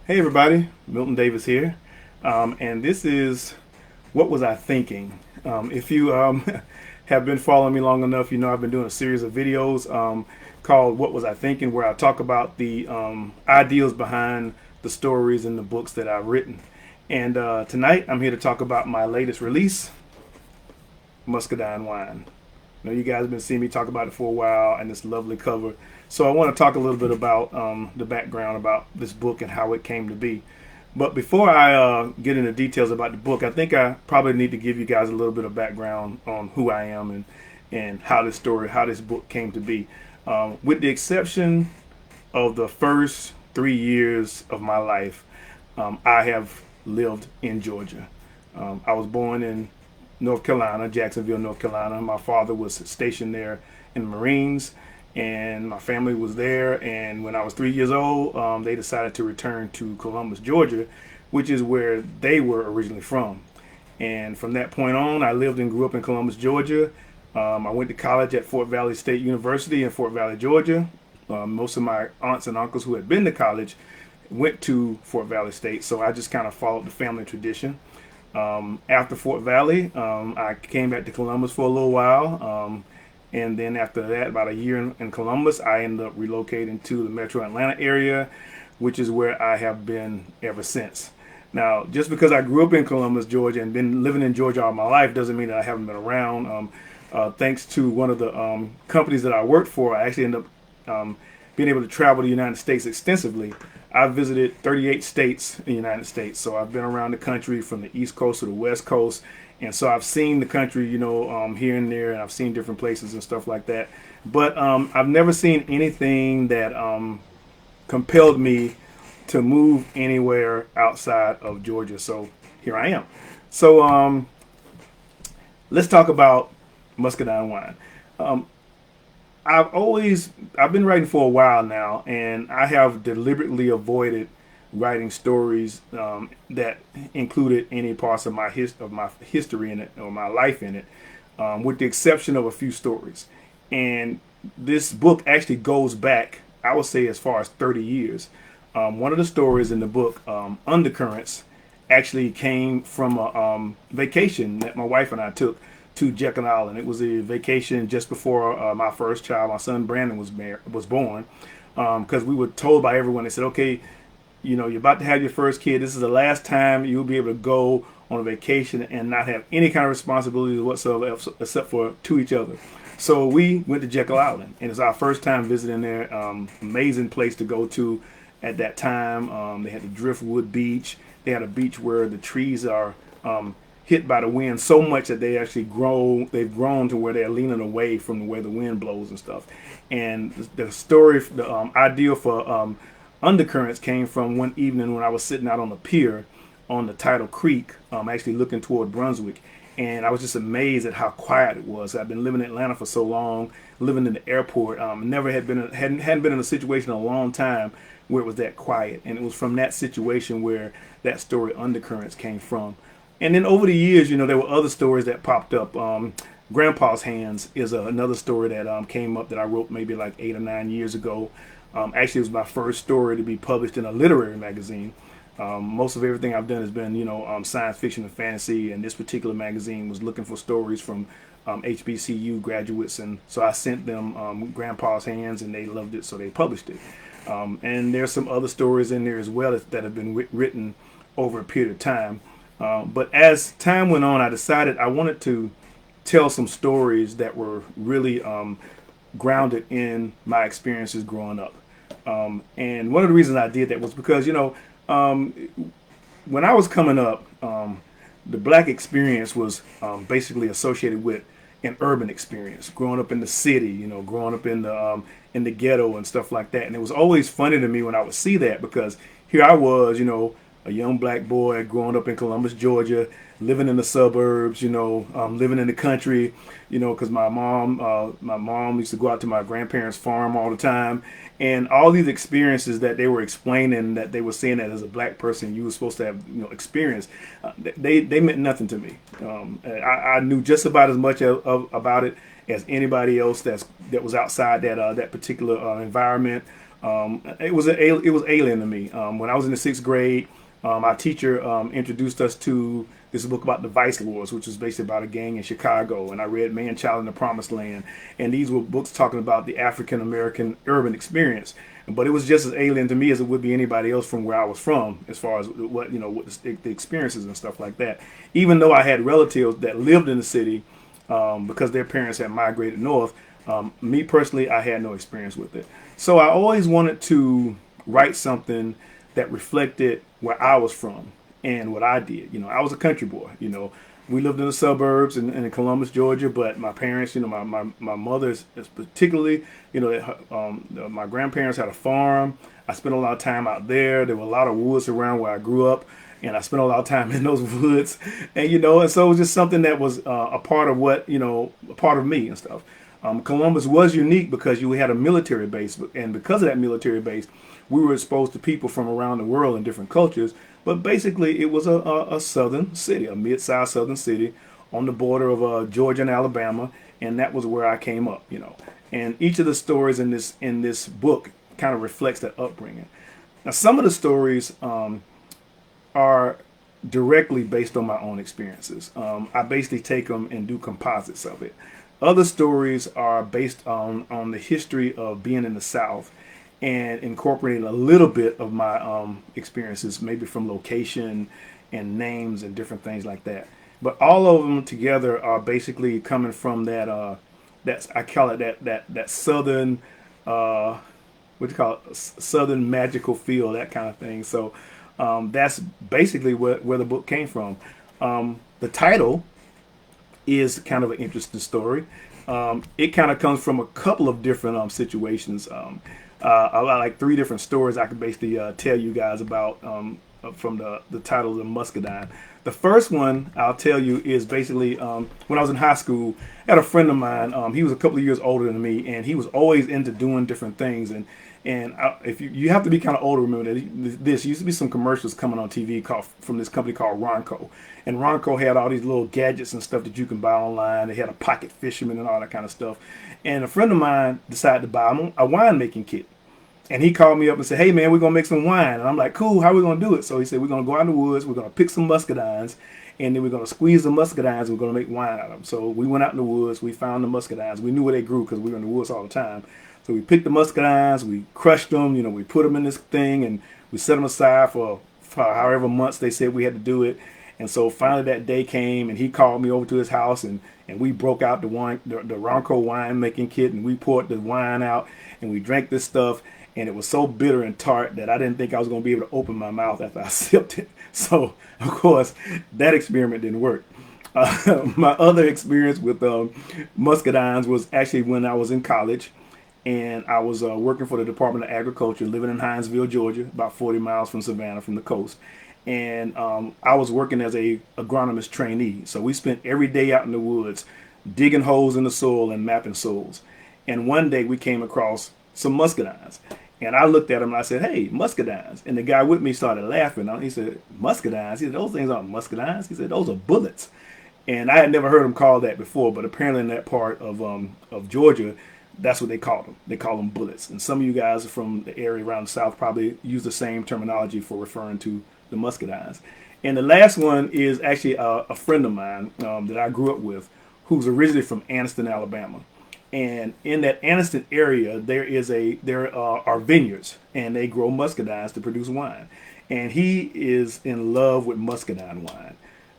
Hey everybody, Milton Davis here, and this is What Was I Thinking? If you have been following me long enough, you know I've been doing a series of videos called What Was I Thinking, where I talk about the ideas behind the stories and the books that I've written. And tonight I'm here to talk about my latest release, Muscadine Wine. You know, you guys have been seeing me talk about it for a while and this lovely cover. So I want to talk a little bit about the background about this book and how it came to be. But before I get into details about the book, I think I probably need to give you guys a little bit of background on who I am and how this story, how this book came to be. With the exception of the first 3 years of my life, I have lived in Georgia. I was born in North Carolina, Jacksonville, North Carolina. My father was stationed there in the Marines, and my family was there. And when I was 3 years old, they decided to return to Columbus, Georgia, which is where they were originally from. And from that point on, I lived and grew up in Columbus, Georgia. I went to college at Fort Valley State University in Fort Valley, Georgia. Most of my aunts and uncles who had been to college went to Fort Valley State, so I just kind of followed the family tradition. After Fort Valley, I came back to Columbus for a little while. And then after that, about a year in Columbus, I ended up relocating to the metro Atlanta area, which is where I have been ever since. Now, just because I grew up in Columbus, Georgia, and been living in Georgia all my life doesn't mean that I haven't been around. Thanks to one of the companies that I worked for, I actually ended up being able to travel the United States extensively. I've visited 38 states in the United States, so I've been around the country from the East Coast to the West Coast, and so I've seen the country, here and there, and I've seen different places and stuff like that. But I've never seen anything that compelled me to move anywhere outside of Georgia. So here I am. So let's talk about Muscadine wine. Um, I've been writing for a while now, and I have deliberately avoided writing stories that included any parts of my history in it or my life in it, with the exception of a few stories. And this book actually goes back, I would say, as far as 30 years. One of the stories in the book, Undercurrents, actually came from a vacation that my wife and I took to Jekyll Island. It was a vacation just before my first child, my son Brandon, was born. Because we were told by everyone, they said, okay, you're about to have your first kid. This is the last time you'll be able to go on a vacation and not have any kind of responsibilities whatsoever except for to each other. So we went to Jekyll Island, and it's our first time visiting there. Amazing place to go to at that time. They had the Driftwood Beach. They had a beach where the trees are hit by the wind so much that they've grown to where they're leaning away from where the wind blows and stuff. And the idea for Undercurrents came from one evening when I was sitting out on the pier on the Tidal Creek, actually looking toward Brunswick, and I was just amazed at how quiet it was. I've been living in Atlanta for so long, living in the airport. Never hadn't been in a situation in a long time where it was that quiet, and it was from that situation where that story Undercurrents came from. And then over the years, there were other stories that popped up. Grandpa's Hands is another story that came up that I wrote maybe like 8 or 9 years ago. Actually, it was my first story to be published in a literary magazine. Most of everything I've done has been, science fiction and fantasy, and this particular magazine was looking for stories from HBCU graduates, and so I sent them Grandpa's Hands, and they loved it, so they published it. And there's some other stories in there as well that have been written over a period of time. But as time went on, I decided I wanted to tell some stories that were really grounded in my experiences growing up. And one of the reasons I did that was because, when I was coming up, the black experience was basically associated with an urban experience, growing up in the city, growing up in the ghetto and stuff like that. And it was always funny to me when I would see that because here I was, a young black boy growing up in Columbus, Georgia, living in the suburbs, living in the country, because my mom used to go out to my grandparents' farm all the time, and all these experiences that they were explaining that they were saying that as a black person you were supposed to have, experience, they meant nothing to me. I knew just about as much about it as anybody else that was outside that particular environment. It was alien to me. When I was in the sixth grade, our teacher introduced us to this book about the Vice Lords, which was basically about a gang in Chicago. And I read Man, Child in the Promised Land. And these were books talking about the African American urban experience. But it was just as alien to me as it would be anybody else from where I was from, as far as what the experiences and stuff like that. Even though I had relatives that lived in the city, because their parents had migrated north, me personally, I had no experience with it. So I always wanted to write something that reflected where I was from and what I did. I was a country boy. We lived in the suburbs in Columbus, Georgia, but my parents, my mother's particularly, my grandparents had a farm. I spent a lot of time out there. There were a lot of woods around where I grew up, and I spent a lot of time in those woods. And so it was just something that was a part of a part of me and stuff. Columbus was unique because you had a military base, and because of that military base, we were exposed to people from around the world and different cultures. But basically, it was a southern city, a mid-sized southern city on the border of Georgia and Alabama, and that was where I came up. And each of the stories in this book kind of reflects that upbringing. Now, some of the stories are directly based on my own experiences. I basically take them and do composites of it. Other stories are based on the history of being in the South and incorporating a little bit of my experiences, maybe from location and names and different things like that. But all of them together are basically coming from that's I call it that southern what do you call it, southern magical feel, that kind of thing. So that's basically where the book came from. The title is kind of an interesting story. It kind of comes from a couple of different situations. I like three different stories I could basically tell you guys about from the title of the Muscadine. The first one I'll tell you is basically when I was in high school, I had a friend of mine. He was a couple of years older than me, and he was always into doing different things. If you have to be kind of older to remember that this used to be some commercials coming on TV from this company called Ronco, and Ronco had all these little gadgets and stuff that you can buy online. They had a pocket fisherman and all that kind of stuff. And a friend of mine decided to buy a winemaking kit. And he called me up and said, "Hey man, we're gonna make some wine." And I'm like, "Cool, how are we gonna do it?" So he said, "We're gonna go out in the woods, we're gonna pick some muscadines, and then we're gonna squeeze the muscadines, and we're gonna make wine out of them." So we went out in the woods, we found the muscadines. We knew where they grew because we were in the woods all the time. So we picked the muscadines, we crushed them, we put them in this thing, and we set them aside for however months they said we had to do it. And so finally that day came, and he called me over to his house, and we broke out the Ronco wine making kit, and we poured the wine out, and we drank this stuff. And it was so bitter and tart that I didn't think I was going to be able to open my mouth after I sipped it. So, of course, that experiment didn't work. My other experience with muscadines was actually when I was in college, and I was working for the Department of Agriculture, living in Hinesville, Georgia, about 40 miles from Savannah, from the coast. And I was working as a agronomist trainee. So we spent every day out in the woods, digging holes in the soil and mapping soils. And one day we came across some muscadines. And I looked at him and I said, "Hey, muscadines." And the guy with me started laughing. He said, "Muscadines?" He said, "Those things aren't muscadines." He said, "Those are bullets." And I had never heard him call that before, but apparently in that part of Georgia, that's what they call them. They call them bullets. And some of you guys from the area around the South probably use the same terminology for referring to the muscadines. And the last one is actually a friend of mine that I grew up with, who's originally from Anniston, Alabama. And in that Anniston area, there are vineyards, and they grow muscadines to produce wine. And he is in love with muscadine wine.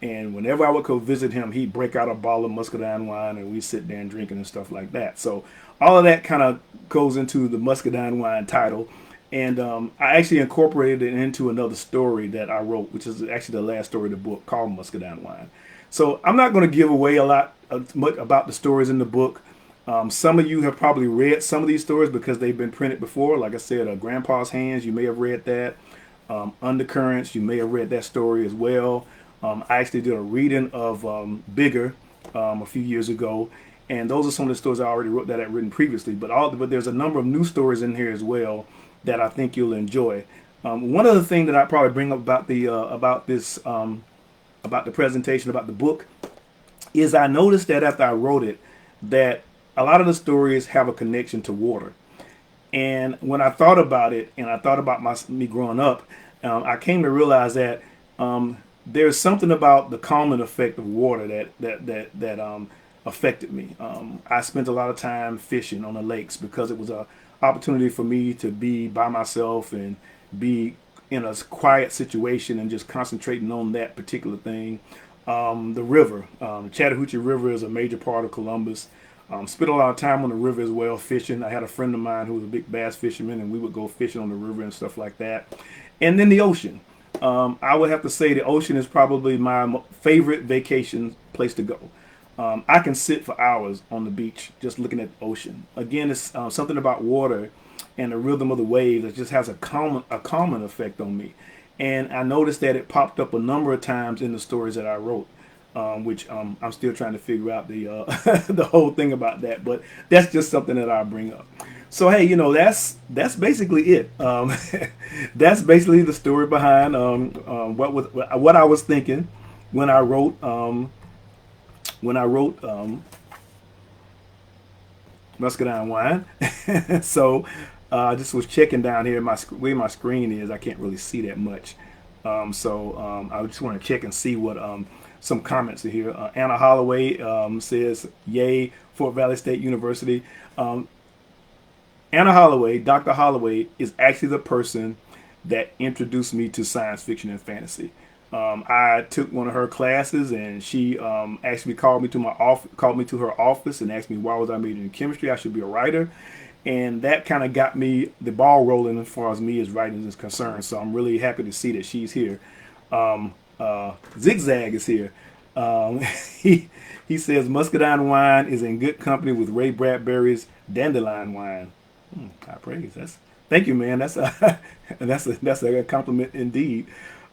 And whenever I would go visit him, he'd break out a bottle of muscadine wine, and we'd sit there and drinking and stuff like that. So all of that kind of goes into the Muscadine Wine title. And I actually incorporated it into another story that I wrote, which is actually the last story of the book, called Muscadine Wine. So I'm not going to give away a lot much about the stories in the book. Some of you have probably read some of these stories because they've been printed before. Like I said, Grandpa's Hands, you may have read that. Undercurrents, you may have read that story as well. I actually did a reading of Bigger a few years ago, and those are some of the stories I already wrote that I'd written previously. But there's a number of new stories in here as well that I think you'll enjoy. One other thing that I probably bring up about the presentation, about the book, is I noticed that after I wrote it, that a lot of the stories have a connection to water. And when I thought about it, and I thought about me growing up, I came to realize that there's something about the calming effect of water that affected me. I spent a lot of time fishing on the lakes because it was a opportunity for me to be by myself and be in a quiet situation and just concentrating on that particular thing. The river, the Chattahoochee River, is a major part of Columbus. Spent a lot of time on the river as well, fishing. I had a friend of mine who was a big bass fisherman, and we would go fishing on the river and stuff like that. And then the ocean. I would have to say the ocean is probably my favorite vacation place to go. I can sit for hours on the beach just looking at the ocean. Again, it's something about water and the rhythm of the waves that just has a calming effect on me. And I noticed that it popped up a number of times in the stories that I wrote, which I'm still trying to figure out the the whole thing about that. But that's just something that I bring up. So hey, that's basically it. That's basically the story behind what I was thinking when I wrote Muscadine Wine. So I just was checking down here where my screen is. I can't really see that much. I just want to check and see what some comments are here. Anna Holloway says, "Yay, Fort Valley State University." Anna Holloway, Dr. Holloway, is actually the person that introduced me to science fiction and fantasy. I took one of her classes, and she actually called me to her office and asked me why was I majoring in chemistry. I should be a writer, and that kind of got me the ball rolling as far as me as writing is concerned. So I'm really happy to see that she's here. Zigzag is here. Um, he says Muscadine Wine is in good company with Ray Bradbury's Dandelion Wine. High praise. Thank you, man. That's a compliment indeed.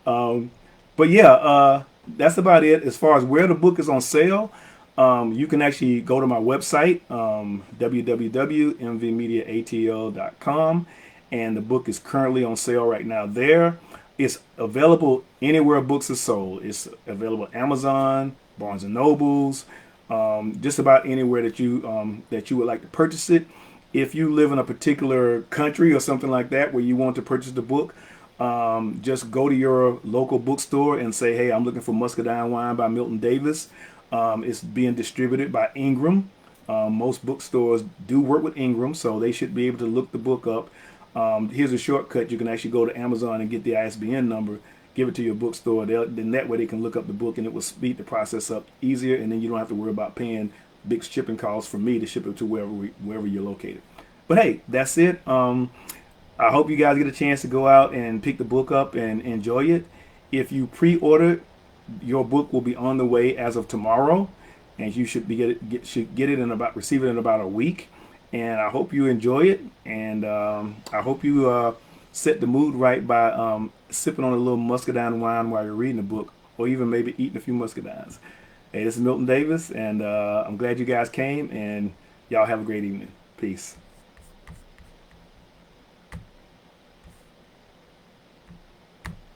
Um, but yeah, that's about it. As far as where the book is on sale, you can actually go to my website, www.mvmediaatl.com, and the book is currently on sale right now there. It's available anywhere books are sold. It's available at Amazon, Barnes and Nobles, just about anywhere that you would like to purchase it. If you live in a particular country or something like that where you want to purchase the book, just go to your local bookstore and say, "Hey, I'm looking for Muscadine Wine by Milton Davis." It's being distributed by Ingram. Most bookstores do work with Ingram, so they should be able to look the book up. Here's a shortcut. You can actually go to Amazon and get the ISBN number, give it to your bookstore. Then that way they can look up the book, and it will speed the process up easier, and then you don't have to worry about paying big shipping costs for me to ship it to wherever you're located. But hey, that's it. I hope you guys get a chance to go out and pick the book up and enjoy it. If you pre-order, your book will be on the way as of tomorrow, and you should receive it in about a week. And I hope you enjoy it, and I hope you set the mood right by sipping on a little muscadine wine while you're reading the book, or even maybe eating a few muscadines. Hey, this is Milton Davis, and I'm glad you guys came, and y'all have a great evening. Peace.